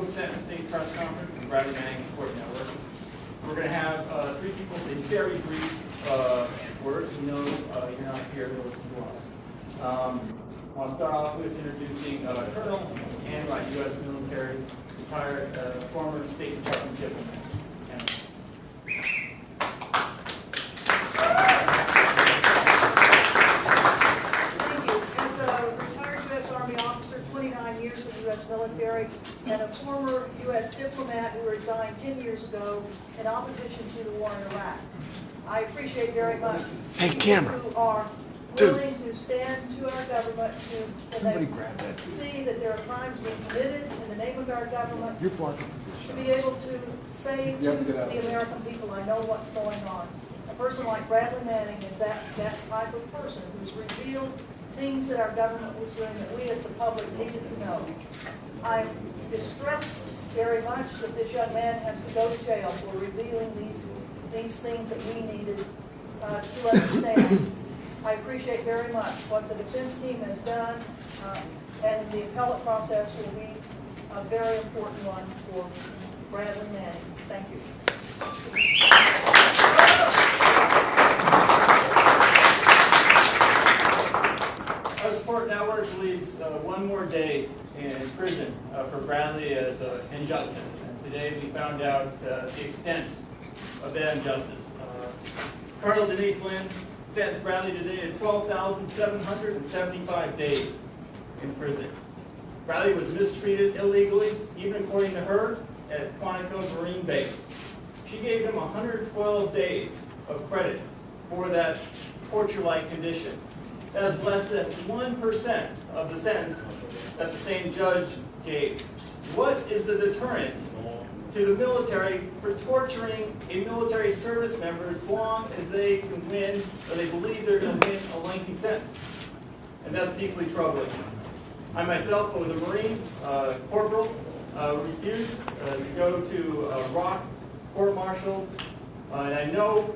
post-sentencing press conference in Bradley Manning Support Network. We're going to have three people in very brief words. We know you're not here to listen to us. I want to start off with introducing Colonel and Wright, U.S. military, retired former State Department diplomat. Military and a former U.S. diplomat who resigned 10 years ago in opposition to the war in Iraq. I appreciate very much people who are willing to stand to our government to see that there are crimes being committed in the name of our government, to be able to say to the American people, I know what's going on. A person like Bradley Manning is that type of person who's revealed things that our government was doing that we as the public needed to know. I'm distressed very much that this young man has to go to jail for revealing these things that we needed to understand. I appreciate very much what the defense team has done, and the appellate process will be a very important one for Bradley Manning. Thank you. Our support network believes one more day in prison for Bradley as injustice. And today we found out the extent of that injustice. Colonel Denise Lynn sentenced Bradley today to 12,775 days in prison. Bradley was mistreated illegally, even according to her, at Quantico Marine Base. She gave him 112 days of credit for that torture-like condition. That is less than 1% of the sentence that the same judge gave. What is the deterrent to the military for torturing a military service member as long as they can win, or they believe they're going to win, a lengthy sentence? And that's deeply troubling. I myself was a Marine corporal, refused to go to Rock court-martial, and I know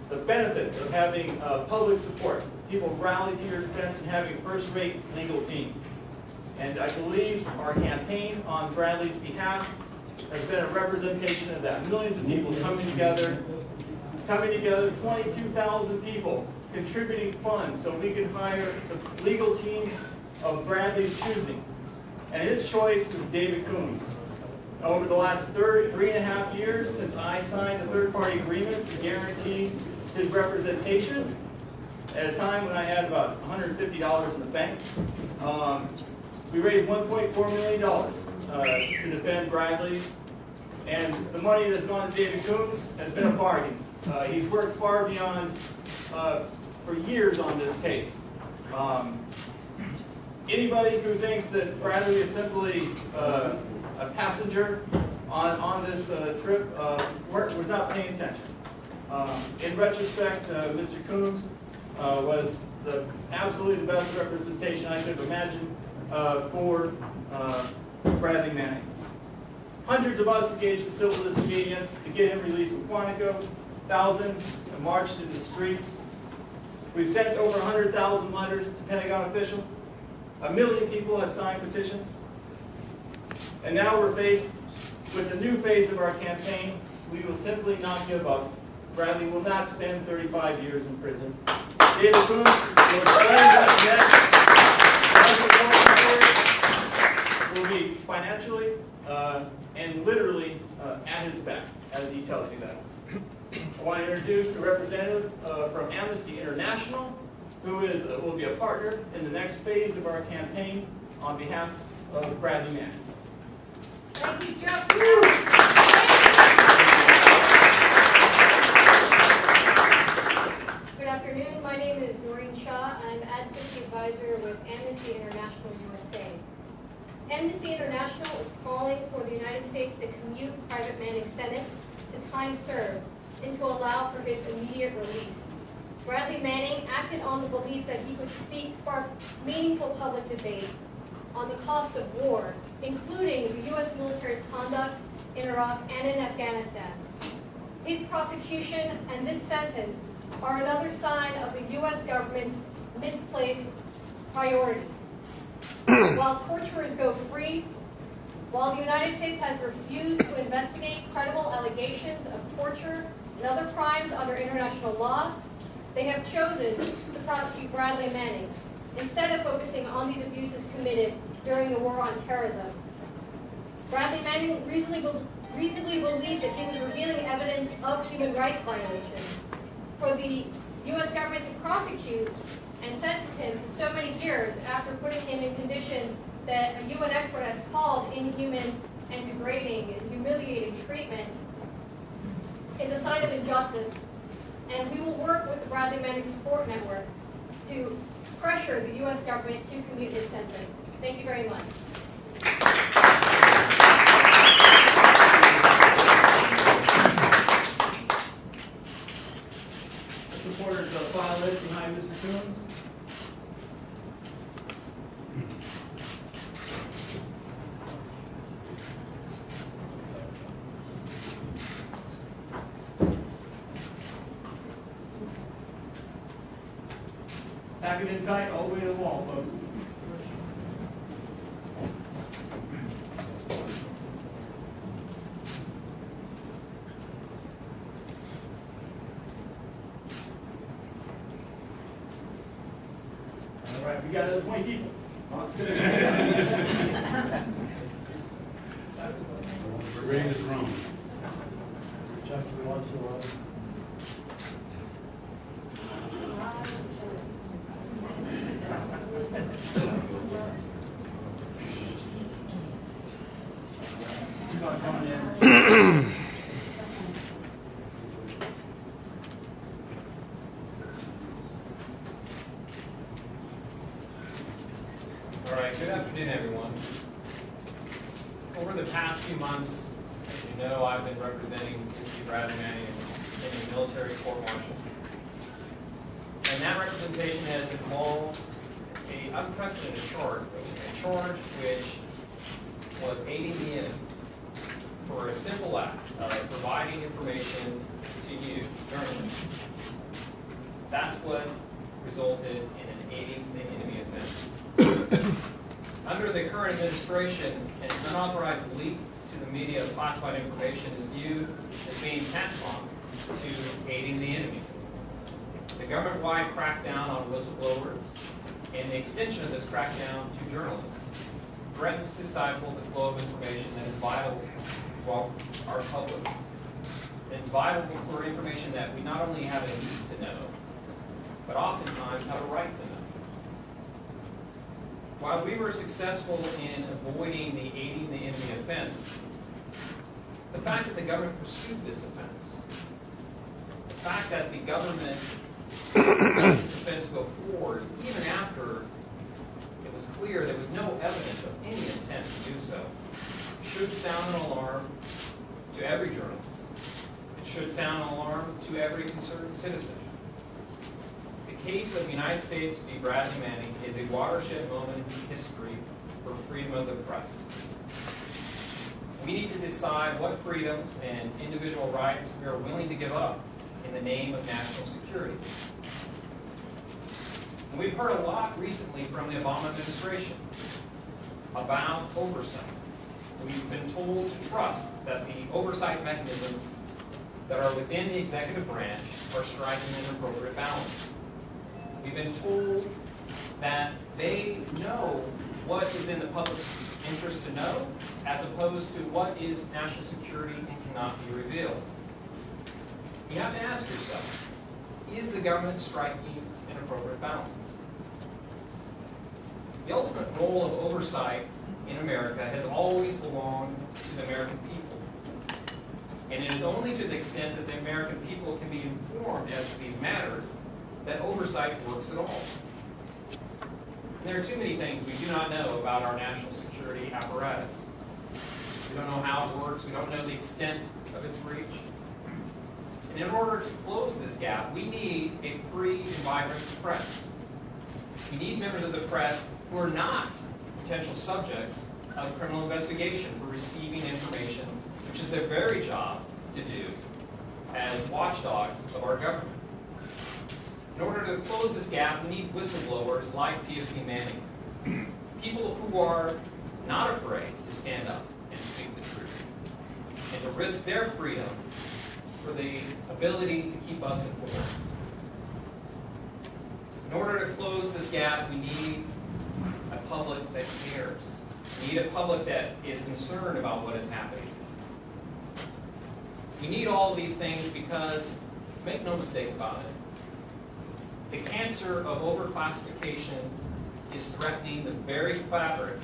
the benefits of having public support. People rally to your defense and having a first-rate legal team. And I believe our campaign on Bradley's behalf has been a representation of that. Millions of people coming together, 22,000 people contributing funds so we can hire the legal team of Bradley's choosing. And his choice was David Coombs. Over the last 3.5 years since I signed the third-party agreement to guarantee his representation, at a time when I had about $150 in the bank, we raised $1.4 million to defend Bradley. And the money that's gone to David Coombs has been a bargain. He's worked far beyond for years on this case. Anybody who thinks that Bradley is simply a passenger on this trip was not paying attention. In retrospect, Mr. Coombs was absolutely the best representation I could have imagined for Bradley Manning. Hundreds of us engaged in civil disobedience to get him released from Quantico. Thousands have marched in the streets. We've sent over 100,000 letters to Pentagon officials. 1 million people have signed petitions. And now we're faced with a new phase of our campaign. We will simply not give up. Bradley will not spend 35 years in prison. David Coombs will be financially and literally at his back as he tells you that. I want to introduce a representative from Amnesty International, who will be a partner in the next phase of our campaign on behalf of Bradley Manning. Thank you, Jeff. Good afternoon. My name is Naureen Shah. I'm Advocacy Advisor with Amnesty International USA. Amnesty International is calling for the United States to commute Private Manning's sentence to time served and to allow for his immediate release. Bradley Manning acted on the belief that he would spark meaningful public debate on the costs of war, including the U.S. military's conduct in Iraq and in Afghanistan. His prosecution and this sentence are another sign of the U.S. government's misplaced priorities. While torturers go free, While the United States has refused to investigate credible allegations of torture and other crimes under international law, they have chosen to prosecute Bradley Manning instead of focusing on these abuses committed during the war on terrorism. Bradley Manning reasonably believed that he was revealing evidence of human rights violations. For the U.S. government to prosecute and sentence him to so many years after putting him in conditions that a UN expert has called inhuman and degrading and humiliating treatment is a sign of injustice. And we will work with the Bradley Manning Support Network to pressure the U.S. government to commute his sentence. Thank you very much. The supporters of the file list behind Mr. Coombs. Pack it in tight all the way to the wall, folks. All right, we got 20 people. We're ready to run. Chapter 1 to 11. All right, good afternoon, everyone. Over the past few months, as you know, I've been representing Mr. Bradley Manning in a military court-martial. And that representation has involved an unprecedented charge, a charge which was aiding the enemy for a simple act of providing information to you, journalists. That's what resulted in an aiding the enemy offense. Under the current administration, an unauthorized leak to the media of classified information is viewed as being tantamount to aiding the enemy. The government-wide crackdown on whistleblowers and the extension of this crackdown to journalists threatens to stifle the flow of information that is vital for our public. It's vital for information that we not only have a need to know, but oftentimes have a right to know. While we were successful in avoiding the aiding the enemy offense, the fact that the government pursued this offense, the fact that the government let this offense go forward even after it was clear there was no evidence of any intent to do so, should sound an alarm to every journalist. It should sound an alarm to every concerned citizen. The case of the United States v. Bradley Manning is a watershed moment in history for freedom of the press. We need to decide what freedoms and individual rights we are willing to give up in the name of national security. And we've heard a lot recently from the Obama administration about oversight. We've been told to trust that the oversight mechanisms that are within the executive branch are striking an appropriate balance. We've been told that they know what is in the public's interest to know, as opposed to what is national security and cannot be revealed. You have to ask yourself, is the government striking an appropriate balance? The ultimate role of oversight in America has always belonged to the American people. And it is only to the extent that the American people can be informed as to these matters that oversight works at all. And there are too many things we do not know about our national security apparatus. We don't know how it works. We don't know the extent of its reach. And in order to close this gap, we need a free and vibrant press. We need members of the press who are not potential subjects of criminal investigation for receiving information, which is their very job to do as watchdogs of our government. In order to close this gap, we need whistleblowers like PFC Manning, people who are not afraid to stand up and speak the truth, and to risk their freedom for the ability to keep us informed. In order to close this gap, we need a public that cares. We need a public that is concerned about what is happening. We need all of these things because, make no mistake about it, the cancer of overclassification is threatening the very fabric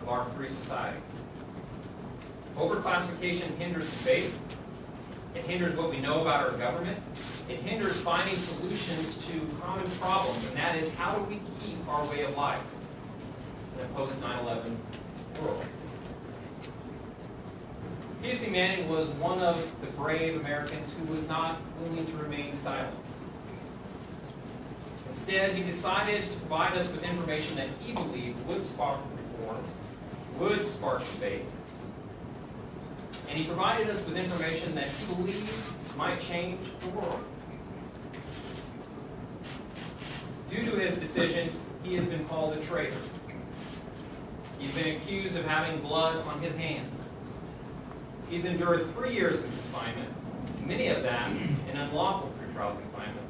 of our free society. Overclassification hinders debate. It hinders what we know about our government. It hinders finding solutions to common problems, and that is, how do we keep our way of life in a post-9/11 world? P.C. Manning was one of the brave Americans who was not willing to remain silent. Instead, he decided to provide us with information that he believed would spark reforms, would spark debate, and he provided us with information that he believed might change the world. Due to his decisions, he has been called a traitor. He's been accused of having blood on his hands. He's endured 3 years of confinement, many of them in unlawful pretrial confinement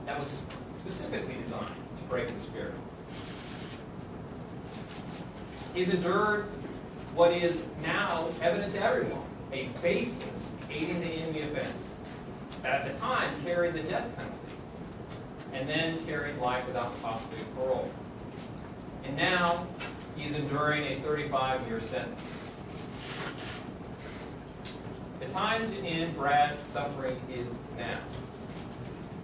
that was specifically designed to break the spirit. He's endured what is now evident to everyone, a baseless aiding the enemy offense, that at the time carried the death penalty, and then carried life without the possibility of parole. And now he's enduring a 35-year sentence. The time to end Brad's suffering is now.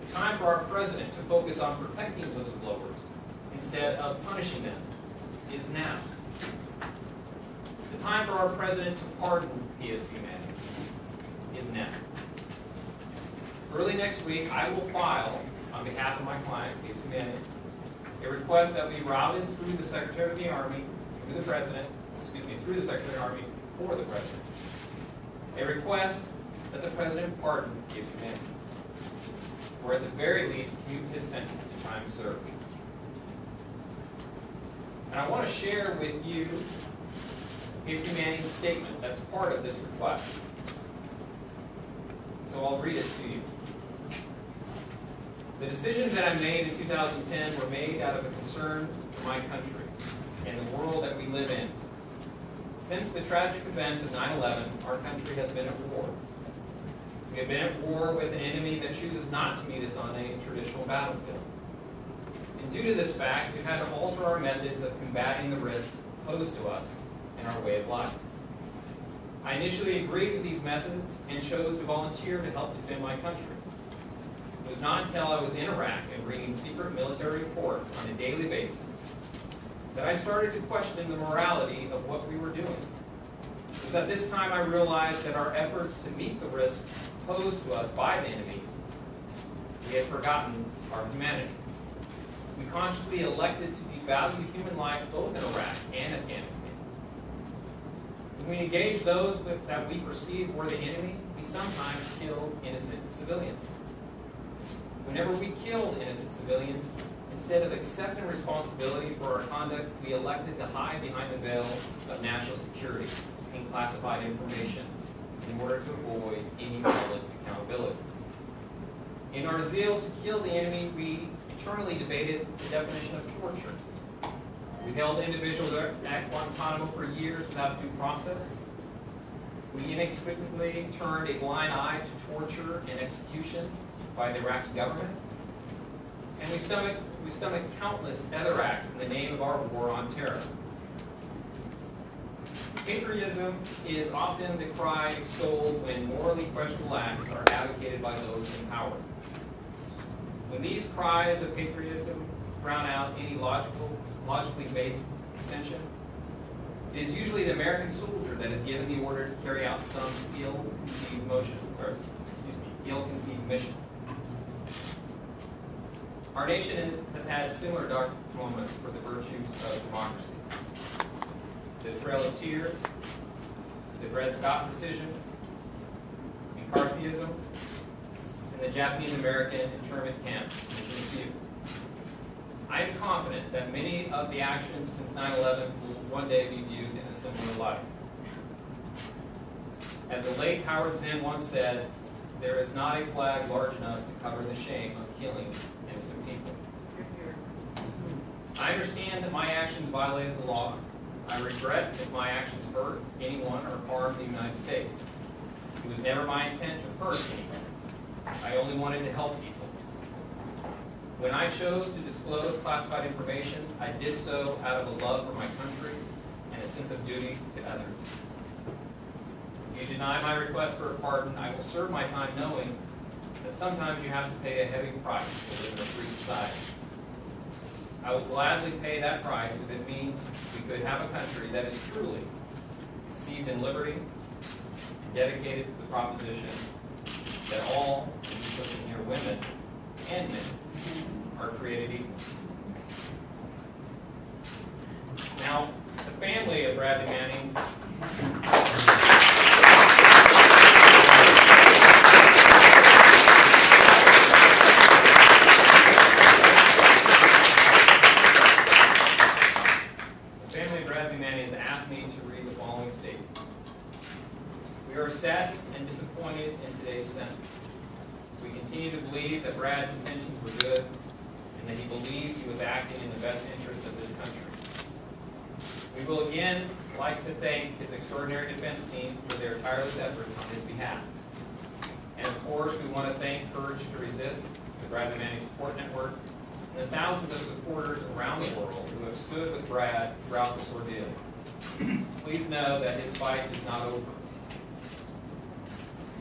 The time for our president to focus on protecting whistleblowers instead of punishing them is now. The time for our president to pardon P.C. Manning is now. Early next week, I will file, on behalf of my client, P.C. Manning, a request that we routed through the Secretary of the Army, through the President, through the Secretary of the Army, for the President. A request that the President pardon P.C. Manning, or at the very least, commute his sentence to time served. And I want to share with you P.C. Manning's statement that's part of this request. So I'll read it to you. The decisions that I made in 2010 were made out of a concern for my country and the world that we live in. Since the tragic events of 9/11, our country has been at war. We have been at war with an enemy that chooses not to meet us on a traditional battlefield. And due to this fact, we've had to alter our methods of combating the risks posed to us in our way of life. I initially agreed with these methods and chose to volunteer to help defend my country. It was not until I was in Iraq and reading secret military reports on a daily basis that I started to question the morality of what we were doing. It was at this time I realized that our efforts to meet the risks posed to us by the enemy, we had forgotten our humanity. We consciously elected to devalue human life both in Iraq and Afghanistan. When we engaged those that we perceived were the enemy, we sometimes killed innocent civilians. Whenever we killed innocent civilians, instead of accepting responsibility for our conduct, we elected to hide behind the veil of national security and classified information in order to avoid any public accountability. In our zeal to kill the enemy, we eternally debated the definition of torture. We held individuals at Guantanamo for years without due process. We inexplicably turned a blind eye to torture and executions by the Iraqi government. And we stomached countless other acts in the name of our war on terror. Patriotism is often the cry extolled when morally questionable acts are advocated by those in power. When these cries of patriotism drown out any logically based dissension, it is usually the American soldier that is given the order to carry out some ill-conceived mission. Our nation has had similar dark moments for the virtues of democracy. The Trail of Tears, the Dred Scott decision, McCarthyism, and the Japanese-American internment camps, to mention a few. I am confident that many of the actions since 9/11 will one day be viewed in a similar light. As the late Howard Zinn once said, there is not a flag large enough to cover the shame of killing innocent people. I understand that my actions violated the law. I regret if my actions hurt anyone or harmed the United States. It was never my intent to hurt anyone. I only wanted to help people. When I chose to disclose classified information, I did so out of a love for my country and a sense of duty to others. If you deny my request for a pardon, I will serve my time knowing that sometimes you have to pay a heavy price to live in a free society. I will gladly pay that price if it means we could have a country that is truly conceived in liberty and dedicated to the proposition that all, including here, women and men, are created equal. Now, the family of Bradley Manning has asked me to read the following statement. We are sad and disappointed in today's sentence. We continue to believe that Brad's intentions were good and that he believed he was acting in the best interest of this country. We will again like to thank his extraordinary defense team for their tireless efforts on his behalf. And of course, we want to thank Courage to Resist, the Bradley Manning Support Network, and the thousands of supporters around the world who have stood with Brad throughout this ordeal. Please know that his fight is not over.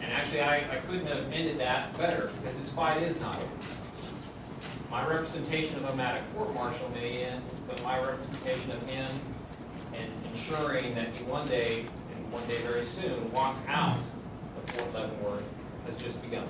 And actually, I couldn't have ended that better, because his fight is not over. My representation of him at a court-martial may end, but my representation of him and ensuring that he one day, and one day very soon, walks out of Fort Leavenworth has just begun.